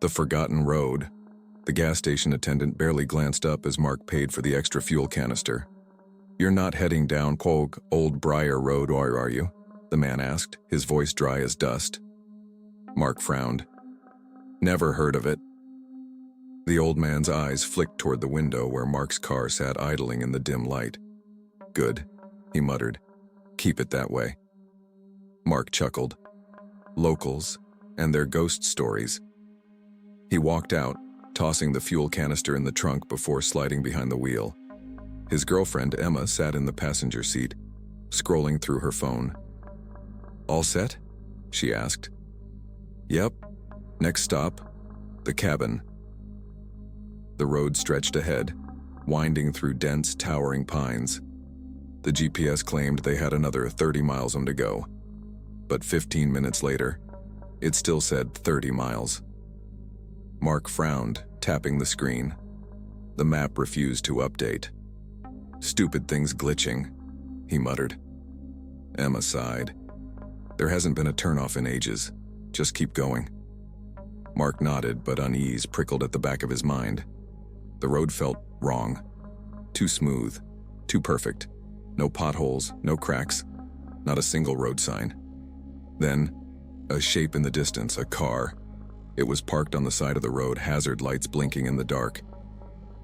The forgotten road. The gas station attendant barely glanced up as Mark paid for the extra fuel canister. "You're not heading down Quogue Old Briar Road, or are you?" the man asked, his voice dry as dust. Mark frowned. "Never heard of it." The old man's eyes flicked toward the window where Mark's car sat idling in the dim light. "Good," he muttered. "Keep it that way." Mark chuckled. Locals and their ghost stories. He walked out, tossing the fuel canister in the trunk before sliding behind the wheel. His girlfriend, Emma, sat in the passenger seat, scrolling through her phone. "All set?" she asked. "Yep. Next stop, the cabin." The road stretched ahead, winding through dense, towering pines. The GPS claimed they had another 30 miles to go. But 15 minutes later, it still said 30 miles. Mark frowned, tapping the screen. The map refused to update. "Stupid thing's glitching," he muttered. Emma sighed. "There hasn't been a turnoff in ages. Just keep going." Mark nodded, but unease prickled at the back of his mind. The road felt wrong. Too smooth, too perfect. No potholes, no cracks, not a single road sign. Then, a shape in the distance, a car. It was parked on the side of the road, hazard lights blinking in the dark.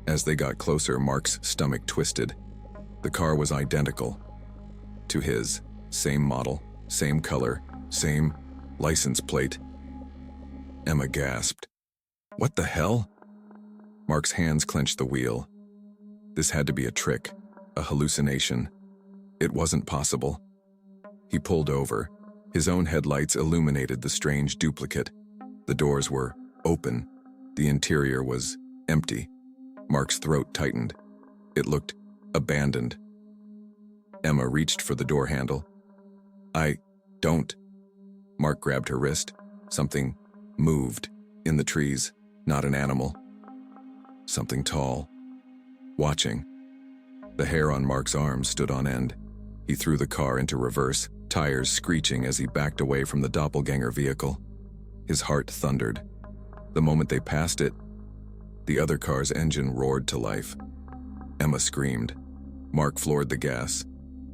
As they got closer, Mark's stomach twisted. The car was identical to his. Same model, same color, same license plate. Emma gasped. "What the hell?" Mark's hands clenched the wheel. This had to be a trick, a hallucination. It wasn't possible. He pulled over. His own headlights illuminated the strange duplicate. The doors were open. The interior was empty. Mark's throat tightened. It looked abandoned. Emma reached for the door handle. "I don't." Mark grabbed her wrist. Something moved in the trees, not an animal. Something tall, watching. The hair on Mark's arms stood on end. He threw the car into reverse, tires screeching as he backed away from the doppelganger vehicle. His heart thundered. The moment they passed it, the other car's engine roared to life. Emma screamed. Mark floored the gas.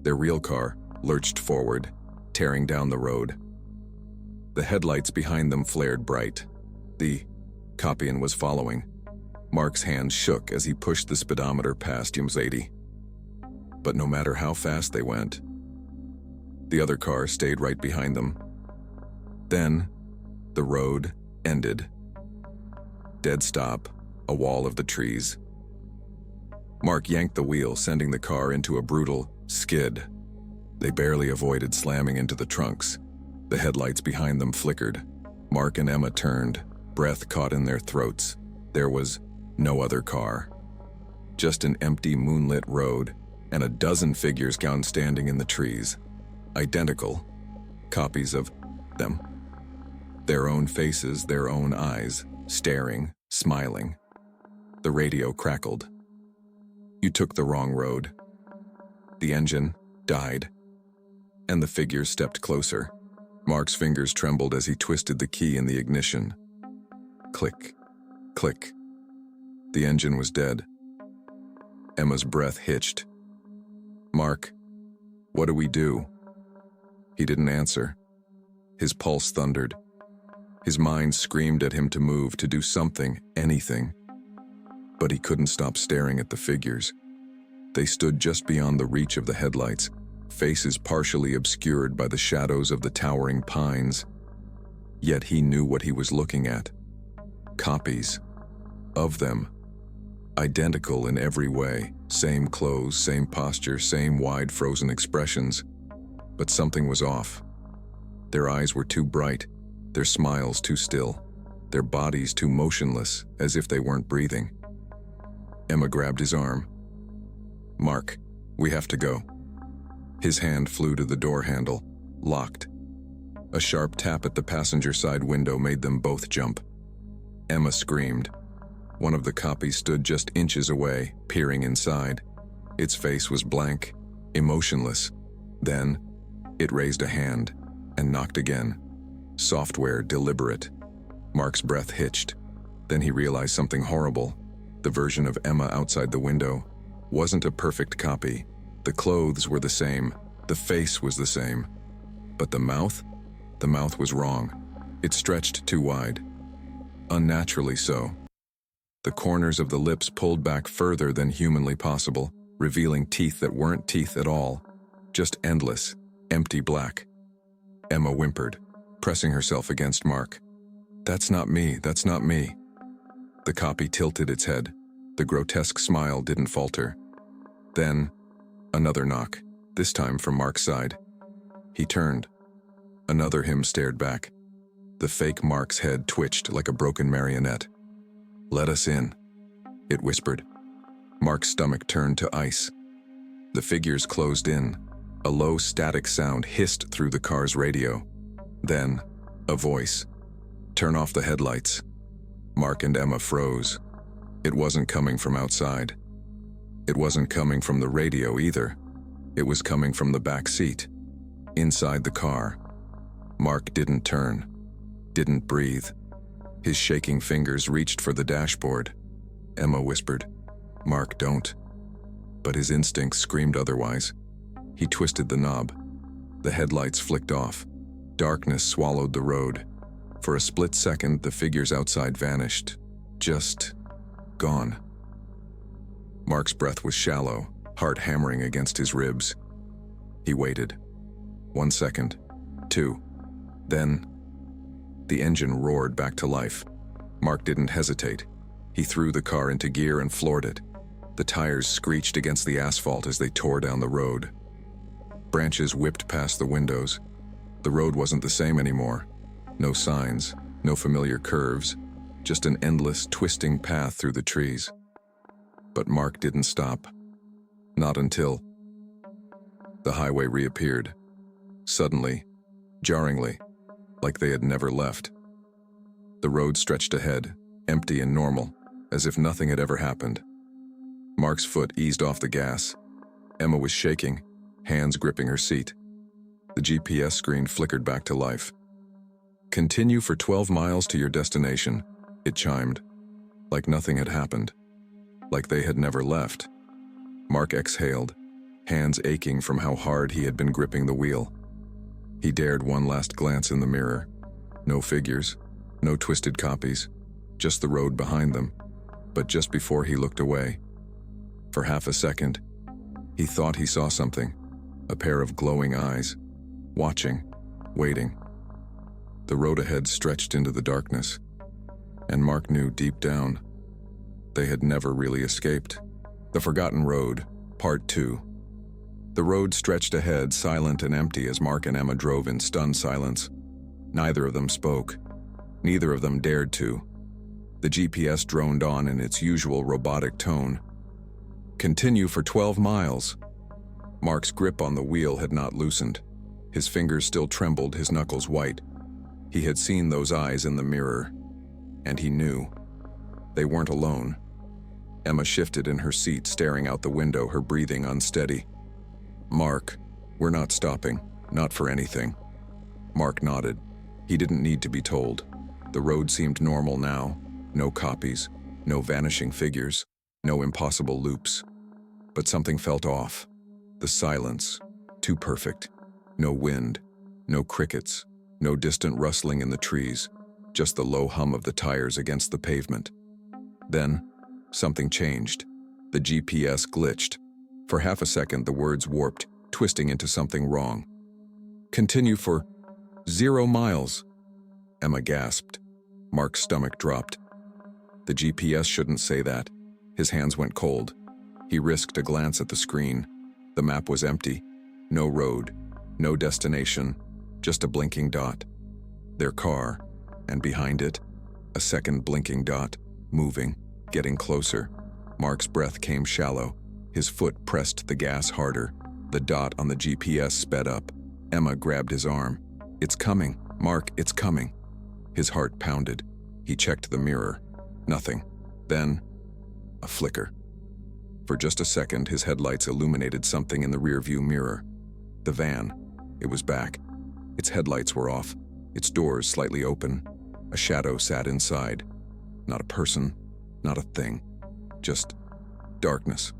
Their real car lurched forward, tearing down the road. The headlights behind them flared bright. The Copian was following. Mark's hand shook as he pushed the speedometer past 80. But no matter how fast they went, the other car stayed right behind them. Then, the road ended. Dead stop, a wall of the trees. Mark yanked the wheel, sending the car into a brutal skid. They barely avoided slamming into the trunks. The headlights behind them flickered. Mark and Emma turned, breath caught in their throats. There was no other car. Just an empty moonlit road and a dozen figures found standing in the trees. Identical copies of them. Their own faces, their own eyes, staring, smiling. The radio crackled. "You took the wrong road." The engine died, and the figures stepped closer. Mark's fingers trembled as he twisted the key in the ignition. Click, click. The engine was dead. Emma's breath hitched. "Mark, what do we do?" He didn't answer. His pulse thundered. His mind screamed at him to move, to do something, anything. But he couldn't stop staring at the figures. They stood just beyond the reach of the headlights, faces partially obscured by the shadows of the towering pines. Yet he knew what he was looking at. Copies of them. Identical in every way. Same clothes, same posture, same wide frozen expressions. But something was off. Their eyes were too bright, their smiles too still, their bodies too motionless, as if they weren't breathing. Emma grabbed his arm. "Mark, we have to go." His hand flew to the door handle, locked. A sharp tap at the passenger side window made them both jump. Emma screamed. One of the copies stood just inches away, peering inside. Its face was blank, emotionless. Then, it raised a hand and knocked again. Software deliberate. Mark's breath hitched. Then he realized something horrible. The version of Emma outside the window wasn't a perfect copy. The clothes were the same, the face was the same. But the mouth? The mouth was wrong. It stretched too wide. Unnaturally so. The corners of the lips pulled back further than humanly possible, revealing teeth that weren't teeth at all. Just endless, empty black. Emma whimpered, pressing herself against Mark. "That's not me, that's not me." The copy tilted its head. The grotesque smile didn't falter. Then, another knock, this time from Mark's side. He turned. Another him stared back. The fake Mark's head twitched like a broken marionette. "Let us in," it whispered. Mark's stomach turned to ice. The figures closed in. A low static sound hissed through the car's radio. Then, a voice. "Turn off the headlights." Mark and Emma froze. It wasn't coming from outside. It wasn't coming from the radio either. It was coming from the back seat. Inside the car. Mark didn't turn. Didn't breathe. His shaking fingers reached for the dashboard. Emma whispered, "Mark, don't." But his instincts screamed otherwise. He twisted the knob. The headlights flicked off. Darkness swallowed the road. For a split second, the figures outside vanished. Just gone. Mark's breath was shallow, heart hammering against his ribs. He waited. 1 second. 2. Then, the engine roared back to life. Mark didn't hesitate. He threw the car into gear and floored it. The tires screeched against the asphalt as they tore down the road. Branches whipped past the windows. The road wasn't the same anymore. No signs, no familiar curves, just an endless, twisting path through the trees. But Mark didn't stop. Not until the highway reappeared. Suddenly, jarringly, like they had never left. The road stretched ahead, empty and normal, as if nothing had ever happened. Mark's foot eased off the gas. Emma was shaking, hands gripping her seat. The GPS screen flickered back to life. "Continue for 12 miles to your destination," it chimed, like nothing had happened, like they had never left. Mark exhaled, hands aching from how hard he had been gripping the wheel. He dared one last glance in the mirror. No figures, no twisted copies, just the road behind them. But just before he looked away, for half a second, he thought he saw something, a pair of glowing eyes, watching, waiting. The road ahead stretched into the darkness, and Mark knew deep down they had never really escaped. The Forgotten Road, Part 2. The road stretched ahead, silent and empty, as Mark and Emma drove in stunned silence. Neither of them spoke. Neither of them dared to. The GPS droned on in its usual robotic tone. "Continue for 12 miles." Mark's grip on the wheel had not loosened. His fingers still trembled, his knuckles white. He had seen those eyes in the mirror, and he knew. They weren't alone. Emma shifted in her seat, staring out the window, her breathing unsteady. "Mark, we're not stopping, not for anything." Mark nodded. He didn't need to be told. The road seemed normal now. No copies, no vanishing figures, no impossible loops. But something felt off. The silence, too perfect. No wind, no crickets, no distant rustling in the trees, just the low hum of the tires against the pavement. Then, something changed. The GPS glitched. For half a second, the words warped, twisting into something wrong. "Continue for 0 miles." Emma gasped. Mark's stomach dropped. The GPS shouldn't say that. His hands went cold. He risked a glance at the screen. The map was empty. No road, no destination, just a blinking dot. Their car, and behind it, a second blinking dot, moving, getting closer. Mark's breath came shallow. His foot pressed the gas harder. The dot on the GPS sped up. Emma grabbed his arm. "It's coming, Mark, it's coming." His heart pounded. He checked the mirror. Nothing. Then, a flicker. For just a second, his headlights illuminated something in the rearview mirror. The van. It was back. Its headlights were off, its doors slightly open. A shadow sat inside. Not a person, not a thing. Just darkness.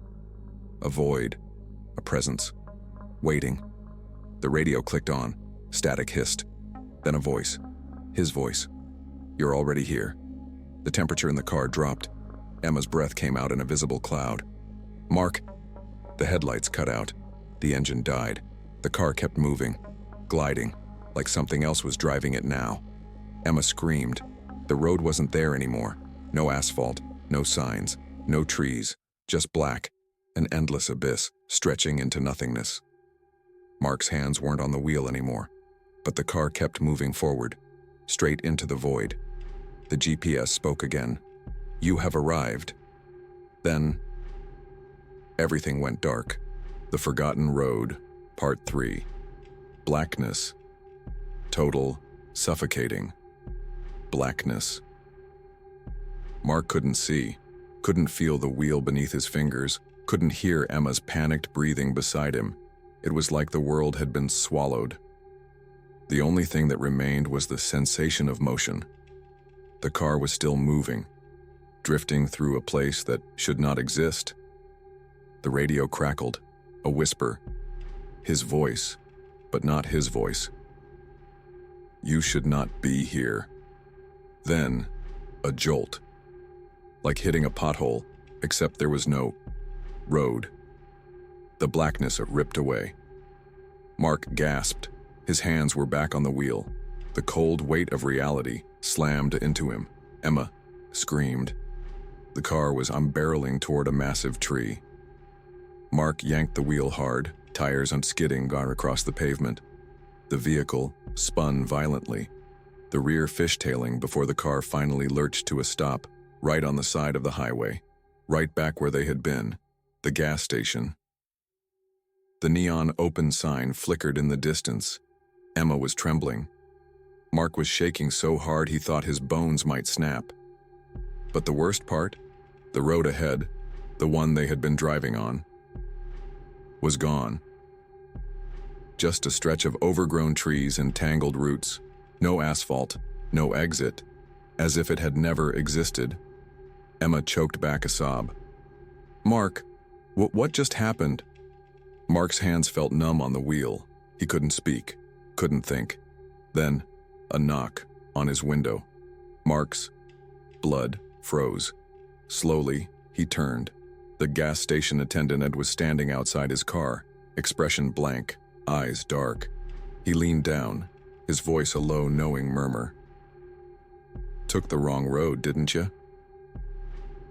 A void. A presence. Waiting. The radio clicked on. Static hissed. Then a voice. His voice. "You're already here." The temperature in the car dropped. Emma's breath came out in a visible cloud. "Mark." The headlights cut out. The engine died. The car kept moving, gliding, like something else was driving it now. Emma screamed. The road wasn't there anymore. No asphalt, no signs, no trees, just black, an endless abyss stretching into nothingness. Mark's hands weren't on the wheel anymore, but the car kept moving forward, straight into the void. The GPS spoke again. "You have arrived." Then, everything went dark. The Forgotten Road, Part 3. Blackness. Total, suffocating. Blackness. Mark couldn't see, couldn't feel the wheel beneath his fingers, couldn't hear Emma's panicked breathing beside him. It was like the world had been swallowed. The only thing that remained was the sensation of motion. The car was still moving, drifting through a place that should not exist. The radio crackled, a whisper. His voice, but not his voice. "You should not be here." Then, a jolt. Like hitting a pothole, except there was no road. The blackness ripped away. Mark gasped. His hands were back on the wheel. The cold weight of reality slammed into him. Emma screamed. The car was unbarreling toward a massive tree. Mark yanked the wheel hard, tires unskidding gone across the pavement. The vehicle spun violently, the rear fishtailing before the car finally lurched to a stop, right on the side of the highway, right back where they had been, the gas station. The neon open sign flickered in the distance. Emma was trembling. Mark was shaking so hard he thought his bones might snap. But the worst part, the road ahead, the one they had been driving on, was gone. Just a stretch of overgrown trees and tangled roots. No asphalt, no exit, as if it had never existed. Emma choked back a sob. "Mark, what just happened?" Mark's hands felt numb on the wheel. He couldn't speak, couldn't think. Then, a knock on his window. Mark's blood froze. Slowly, he turned. The gas station attendant was standing outside his car, expression blank, eyes dark. He leaned down, his voice a low, knowing murmur. "Took the wrong road, didn't you?"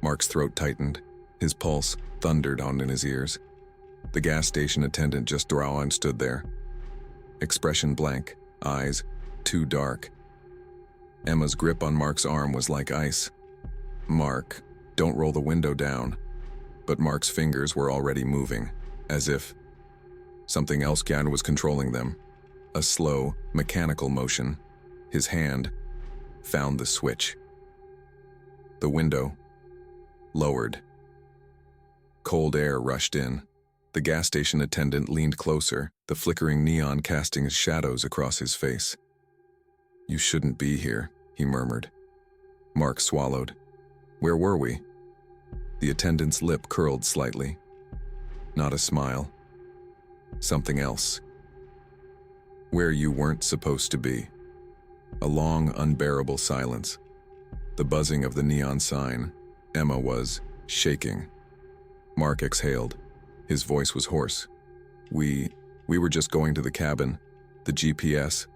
Mark's throat tightened. His pulse thundered on in his ears. The gas station attendant just and stood there. Expression blank, eyes too dark. Emma's grip on Mark's arm was like ice. "Mark, don't roll the window down." But Mark's fingers were already moving, as if something else was controlling them. A slow, mechanical motion. His hand found the switch. The window lowered. Cold air rushed in. The gas station attendant leaned closer, the flickering neon casting shadows across his face. "You shouldn't be here," he murmured. Mark swallowed. "Where were we?" The attendant's lip curled slightly. Not a smile. Something else. "Where you weren't supposed to be." A long, unbearable silence. The buzzing of the neon sign. Emma was shaking. Mark exhaled. His voice was hoarse. We were just going to the cabin. The GPS."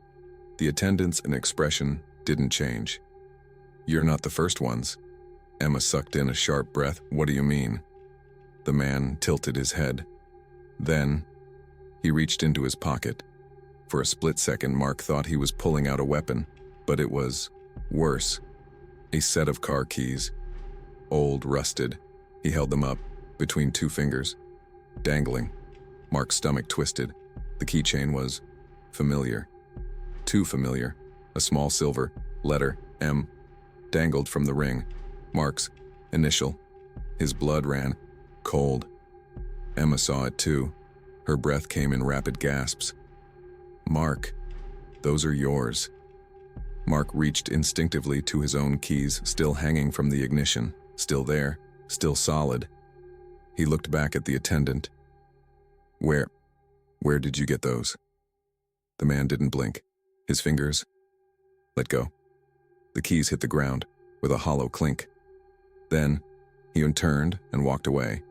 The attendant's expression didn't change. "You're not the first ones." Emma sucked in a sharp breath. "What do you mean?" The man tilted his head. Then, he reached into his pocket. For a split second, Mark thought he was pulling out a weapon, but it was worse. A set of car keys. Old, rusted. He held them up, between two fingers, dangling. Mark's stomach twisted. The keychain was familiar. Too familiar. A small silver letter, M, dangled from the ring. Mark's initial. His blood ran cold. Emma saw it too. Her breath came in rapid gasps. "Mark, those are yours." Mark reached instinctively to his own keys, still hanging from the ignition, still there, still solid. He looked back at the attendant. Where did you get those? The man didn't blink. His fingers let go. The keys hit the ground with a hollow clink. Then, he turned and walked away.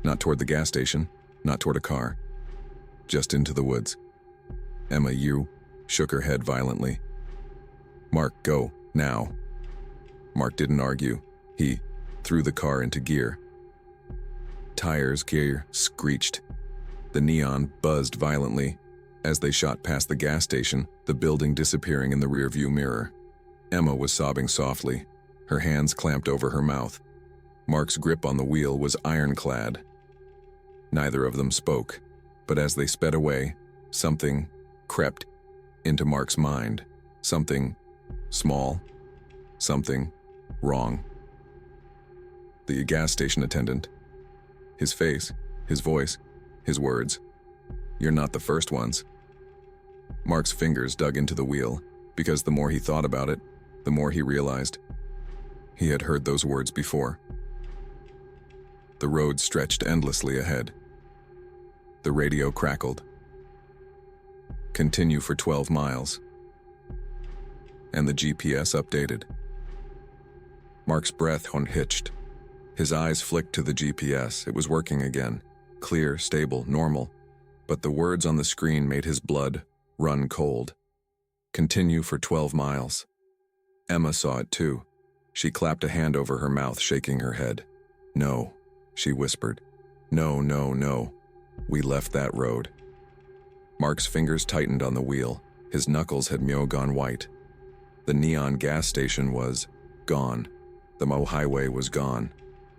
Not toward the gas station, not toward a car. Just into the woods. Emma shook her head violently. Mark, go, now. Mark didn't argue. He threw the car into gear. Tires gear screeched. The neon buzzed violently as they shot past the gas station, the building disappearing in the rearview mirror. Emma was sobbing softly, her hands clamped over her mouth. Mark's grip on the wheel was ironclad. Neither of them spoke, but as they sped away, something crept into Mark's mind. Something small, something wrong. The gas station attendant. His face, his voice, his words. You're not the first ones. Mark's fingers dug into the wheel, because the more he thought about it, the more he realized he had heard those words before. The road stretched endlessly ahead. The radio crackled. Continue for 12 miles. And the GPS updated. Mark's breath unhitched. His eyes flicked to the GPS. It was working again. Clear, stable, normal. But the words on the screen made his blood run cold. Continue for 12 miles. Emma saw it too. She clapped a hand over her mouth, shaking her head. No, she whispered. No, no, no. We left that road. Mark's fingers tightened on the wheel. His knuckles had gone white. The neon gas station was gone. The Mo highway was gone.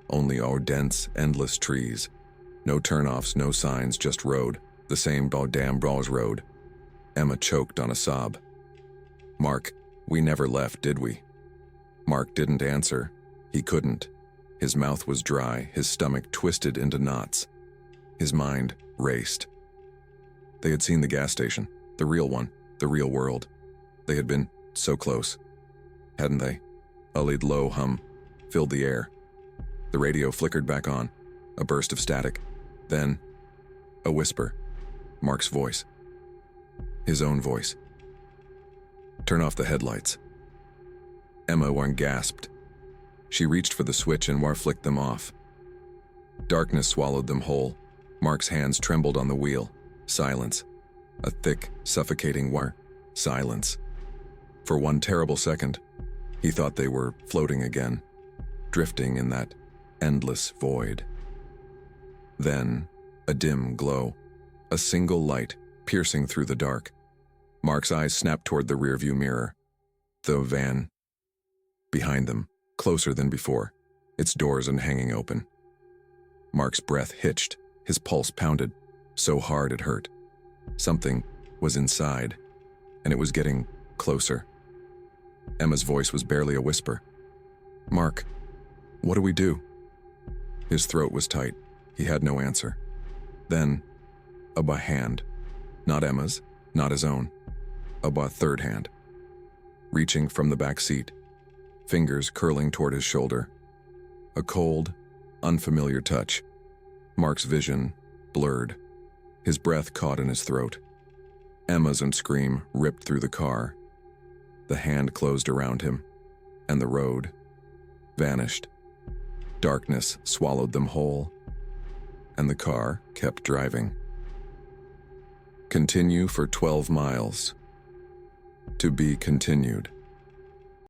Only our dense, endless trees. No turnoffs, no signs, just road. The same damn Brawls road. Emma choked on a sob. Mark, we never left, did we? Mark didn't answer. He couldn't. His mouth was dry, his stomach twisted into knots. His mind raced. They had seen the gas station, the real one, the real world. They had been so close, hadn't they? A low hum filled the air. The radio flickered back on, a burst of static. Then, a whisper. Mark's voice. His own voice. Turn off the headlights. Emma gasped. She reached for the switch and flicked them off. Darkness swallowed them whole. Mark's hands trembled on the wheel. Silence. A thick, suffocating silence. For one terrible second, he thought they were floating again, drifting in that endless void. Then, a dim glow, a single light piercing through the dark. Mark's eyes snapped toward the rearview mirror. The van. Behind them, closer than before, its doors hanging open. Mark's breath hitched, his pulse pounded, so hard it hurt. Something was inside, and it was getting closer. Emma's voice was barely a whisper. Mark, what do we do? His throat was tight. He had no answer. Then, a hand. Not Emma's, not his own. A third hand. Reaching from the back seat, fingers curling toward his shoulder. A cold, unfamiliar touch. Mark's vision blurred. His breath caught in his throat. Emma's scream ripped through the car. The hand closed around him, and the road vanished. Darkness swallowed them whole, and the car kept driving. Continue for 12 miles. To be continued.